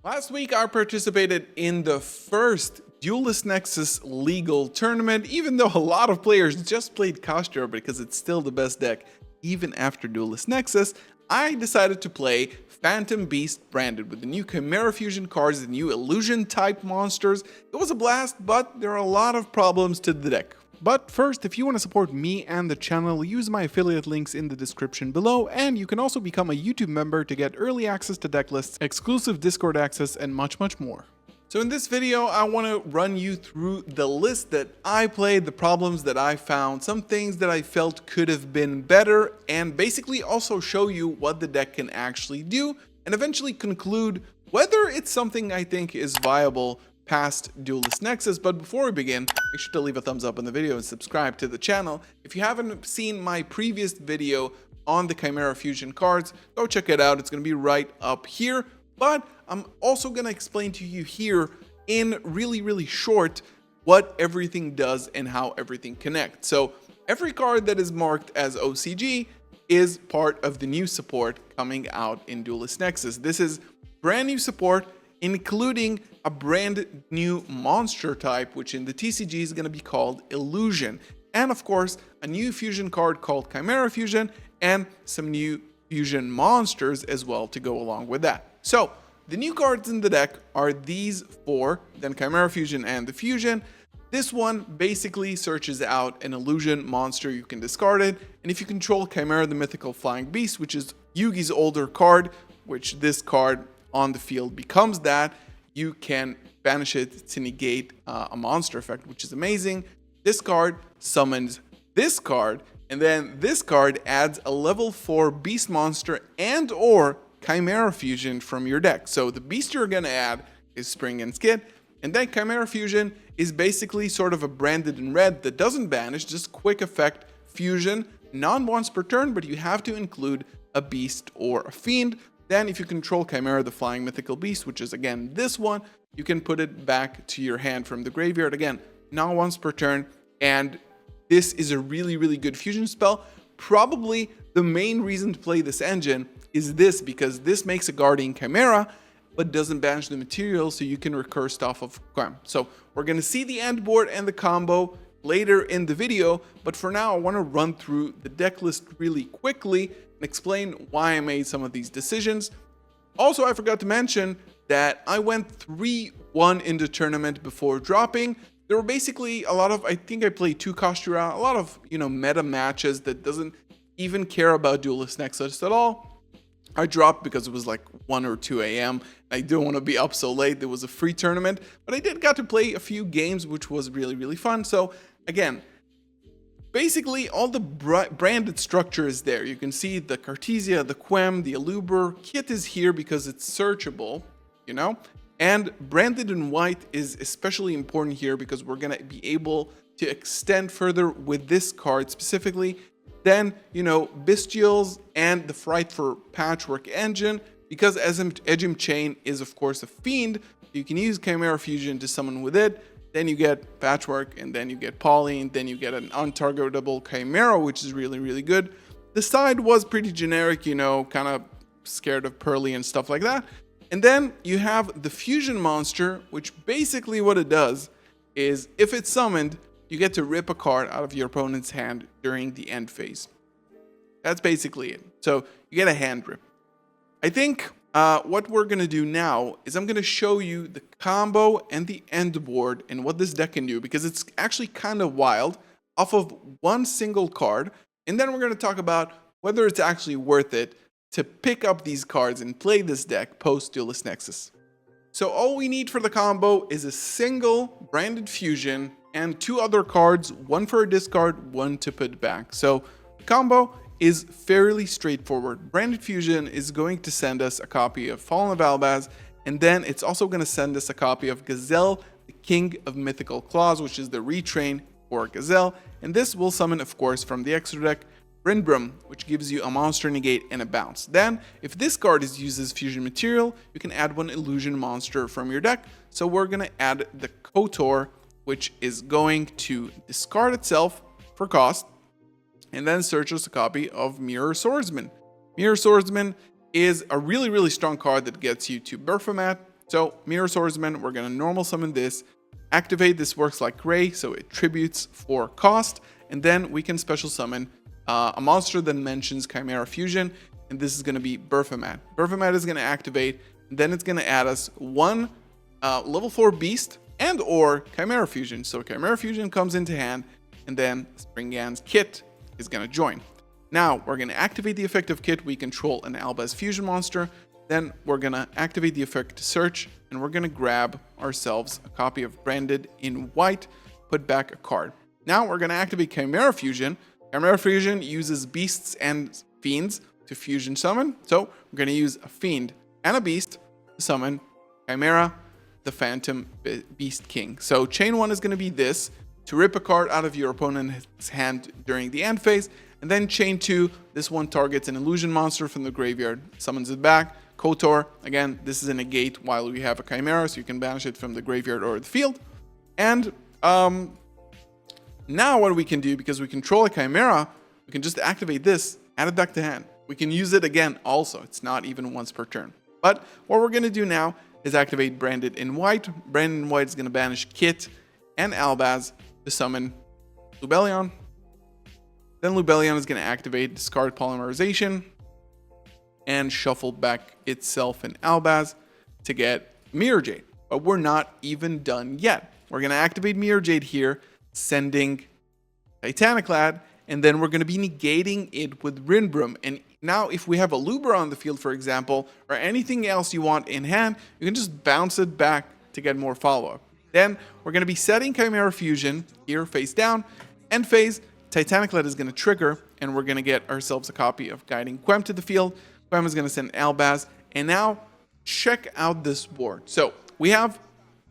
Last week, I participated in the first Duelist Nexus legal tournament, even though a lot of players just played Kastro because it's still the best deck even after Duelist Nexus. I decided to play Phantom Beast branded with the new Chimera Fusion cards, the new Illusion type monsters. It was a blast, but there are a lot of problems to the deck. But first, if you want to support me and the channel, use my affiliate links in the description below, and you can also become a YouTube member to get early access to decklists, exclusive Discord access, and much more. So in this video, I want to run you through the list that I played, the problems that I found, some things that I felt could have been better, and basically also show you what the deck can actually do, and eventually conclude whether it's something I think is viable past Duelist Nexus. But before we begin, make sure to leave a thumbs up on the video and subscribe to the channel. If you haven't seen my previous video on the Chimera Fusion cards, go check it out. It's going to be right up here. But I'm also going to explain to you here in really short what everything does and how everything connects. So every card that is marked as OCG is part of the new support coming out in Duelist Nexus. This is brand new support, including a brand new monster type, which in the TCG is going to be called Illusion. And of course, a new fusion card called Chimera Fusion, and some new fusion monsters as well to go along with that. So the new cards in the deck are these four, then Chimera Fusion and the Fusion. This one basically searches out an Illusion monster, you can discard it, and if you control Chimera the Mythical Flying Beast, which is Yugi's older card, which this card on the field becomes that, you can banish it to negate a monster effect, which is amazing. This card summons this card, and then this card adds a level 4 beast monster and or Chimera Fusion from your deck. So the beast you're going to add is Spring and Skid, and then Chimera Fusion is basically sort of a branded in red that doesn't banish, just quick effect fusion, non-once per turn, but you have to include a beast or a fiend. Then if you control Chimera the Flying Mythical Beast, which is again this one, you can put it back to your hand from the graveyard. Again, not once per turn, and this is a really good fusion spell. Probably the main reason to play this engine is this, because this makes a Guardian Chimera, but doesn't banish the material, so you can recur stuff of crime. So we're going to see the end board and the combo later in the video, but for now I want to run through the deck list really quickly and explain why I made some of these decisions. Also, I forgot to mention that I went 3-1 in the tournament before dropping. There were basically a lot of, I think I played 2 Kastura, a lot of, meta matches that doesn't even care about Duelist Nexus at all. I dropped because it was like 1 or 2 a.m. I didn't want to be up so late. There was a free tournament, but I did got to play a few games, which was really fun. So again, basically all the branded structure is there. You can see the Cartesia, the Quem, the Aluber. Kit is here because it's searchable, and branded in white is especially important here because we're going to be able to extend further with this card specifically. Then, Bestials and the Fright for Patchwork Engine, because Ejim Chain is of course a fiend, you can use Chimera Fusion to summon with it. Then you get Patchwork, and then you get Poly, and then you get an untargetable Chimera, which is really good. The side was pretty generic, kind of scared of Pearly and stuff like that. And then you have the Fusion monster, which basically what it does is if it's summoned, you get to rip a card out of your opponent's hand during the end phase. That's basically it. So you get a hand rip. I think what we're going to do now is I'm going to show you the combo and the end board and what this deck can do, because it's actually kind of wild off of one single card. And then we're going to talk about whether it's actually worth it to pick up these cards and play this deck post Duelist Nexus. So all we need for the combo is a single branded fusion and 2 other cards, one for a discard, one to put back. So the combo is fairly straightforward. Branded Fusion is going to send us a copy of Fallen of Albaz, and then it's also going to send us a copy of Gazelle, the King of Mythical Claws, which is the retrain for Gazelle. And this will summon, of course, from the extra deck, Brindbrum, which gives you a monster negate and a bounce. Then, if this card uses fusion material, you can add 1 illusion monster from your deck. So we're going to add the Kotor, which is going to discard itself for cost, and then search us a copy of Mirror Swordsman. Mirror Swordsman is a really strong card that gets you to Berfomat, So Mirror Swordsman, we're gonna normal summon this, activate. This works like Ray, so it tributes for cost, and then we can special summon a monster that mentions Chimera Fusion, and this is gonna be Berthamat. Berthamat is gonna activate, and then it's gonna add us one level 4 beast and or Chimera Fusion. So Chimera Fusion comes into hand, and then Springand's Kit is gonna join. Now we're gonna activate the effect of Kit. We control an Albaz Fusion monster. Then we're gonna activate the effect to search, and we're gonna grab ourselves a copy of Branded in White, put back a card. Now we're gonna activate Chimera Fusion. Chimera Fusion uses beasts and fiends to fusion summon. So we're gonna use a fiend and a beast to summon Chimera, the Phantom Beast King. So chain 1 is gonna be this, to rip a card out of your opponent's hand during the end phase. And then chain 2, this one targets an illusion monster from the graveyard, summons it back. KOTOR, again, this is a negate while we have a Chimera, so you can banish it from the graveyard or the field. And now what we can do, because we control a Chimera, we can just activate this, add it back to hand. We can use it again also. It's not even once per turn. But what we're going to do now is activate Branded in White. Branded in White is going to banish Kit and Albaz to summon Lubellion. Then Lubellion is going to activate Discard Polymerization and shuffle back itself and Albaz to get Mirror Jade. But we're not even done yet. We're going to activate Mirror Jade here, sending Titanic Lad, and then we're going to be negating it with Rinbrum. And now if we have a Lubra on the field, for example, or anything else you want in hand, you can just bounce it back to get more follow-up. Then we're going to be setting Chimera Fusion here face down. End phase, Titanic Lad is going to trigger, and we're going to get ourselves a copy of Guiding Quem to the field. Quem is going to send Albaz, and now check out this board. So we have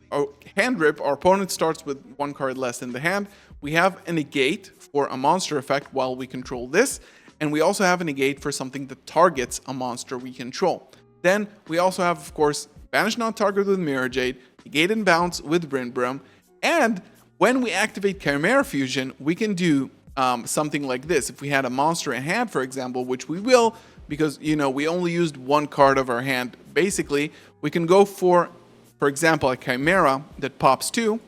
a hand rip. Our opponent starts with one card less in the hand. We have a negate for a monster effect while we control this, and we also have a negate for something that targets a monster we control. Then we also have, of course, Banish Non-Target with Mirror Jade, negate and bounce with Brinbrum, and when we activate Chimera Fusion, we can do something like this. If we had a monster in hand, for example, which we will, because, you know, we only used one card of our hand, basically, we can go for example, a Chimera that pops 2.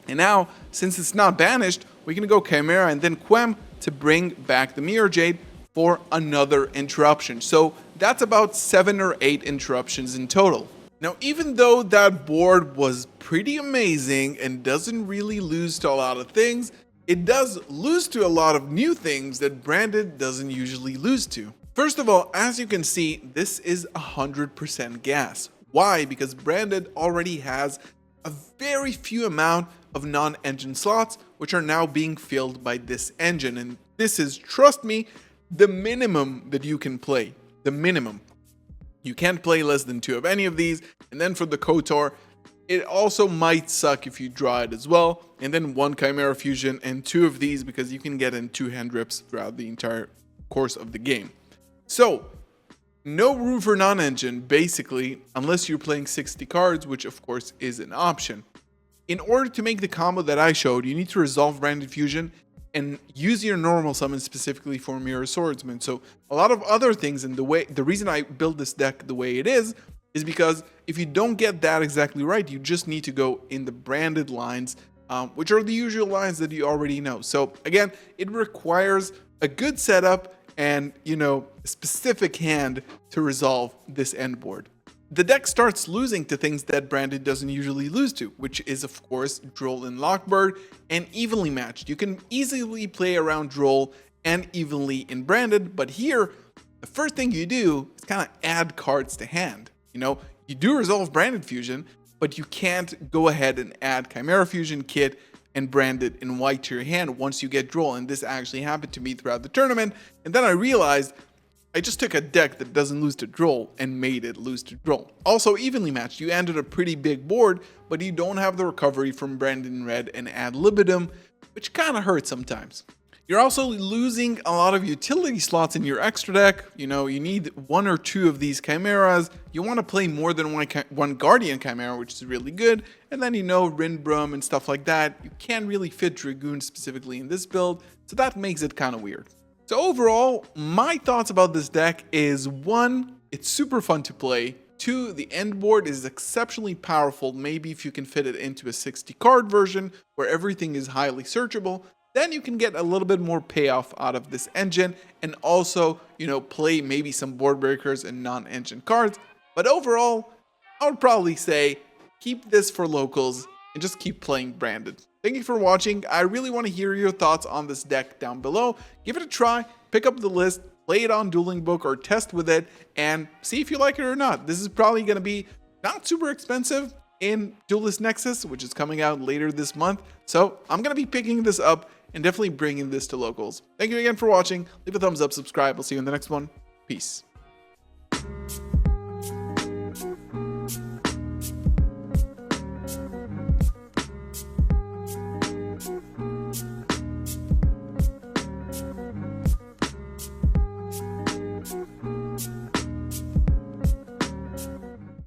And now, since it's not banished, we can go Chimera and then Quem to bring back the Mirror Jade for another interruption. So that's about 7 or 8 interruptions in total. Now, even though that board was pretty amazing and doesn't really lose to a lot of things, it does lose to a lot of new things that Branded doesn't usually lose to. First of all, as you can see, this is 100% gas. Why? Because Branded already has a very few amount of non-engine slots, which are now being filled by this engine. And this is, trust me, the minimum that you can play. The minimum. You can't play less than 2 of any of these. And then for the KOTOR, it also might suck if you draw it as well. And then 1 Chimera Fusion and 2 of these, because you can get in 2 hand rips throughout the entire course of the game. So, no room for non-engine, basically, unless you're playing 60 cards, which of course is an option. In order to make the combo that I showed, you need to resolve Branded Fusion and use your normal summon specifically for Mirror Swordsman. So a lot of other things, and the reason I build this deck the way it is because if you don't get that exactly right, you just need to go in the branded lines, which are the usual lines that you already know. So again, it requires a good setup and, you know, a specific hand to resolve this end board. The deck starts losing to things that Branded doesn't usually lose to, which is of course Droll and Lockbird, and evenly matched. You can easily play around Droll and evenly in Branded, but here, the first thing you do is kind of add cards to hand. You know, you do resolve Branded Fusion, but you can't go ahead and add Chimera Fusion, Kit, and Branded in White to your hand once you get Droll, and this actually happened to me throughout the tournament, and then I realized I just took a deck that doesn't lose to Droll and made it lose to Droll. Also evenly matched, you ended a pretty big board, but you don't have the recovery from Branded in Red and ad libitum, which kind of hurts sometimes. You're also losing a lot of utility slots in your extra deck. You know, you need 1 or 2 of these Chimeras. You want to play more than one Guardian Chimera, which is really good. And then, you know, Rinbrum and stuff like that. You can't really fit Dragoon specifically in this build, so that makes it kind of weird. So overall, my thoughts about this deck is 1, it's super fun to play. 2, the end board is exceptionally powerful. Maybe if you can fit it into a 60 card version where everything is highly searchable, then you can get a little bit more payoff out of this engine and also, play maybe some board breakers and non-engine cards. But overall, I would probably say keep this for locals and just keep playing branded. Thank you for watching. I really want to hear your thoughts on this deck down below. Give it a try, pick up the list, play it on Dueling Book or test with it, and see if you like it or not. This is probably going to be not super expensive in Duelist Nexus, which is coming out later this month. So I'm going to be picking this up and definitely bringing this to locals. Thank you again for watching. Leave a thumbs up, subscribe. I'll see you in the next one. Peace.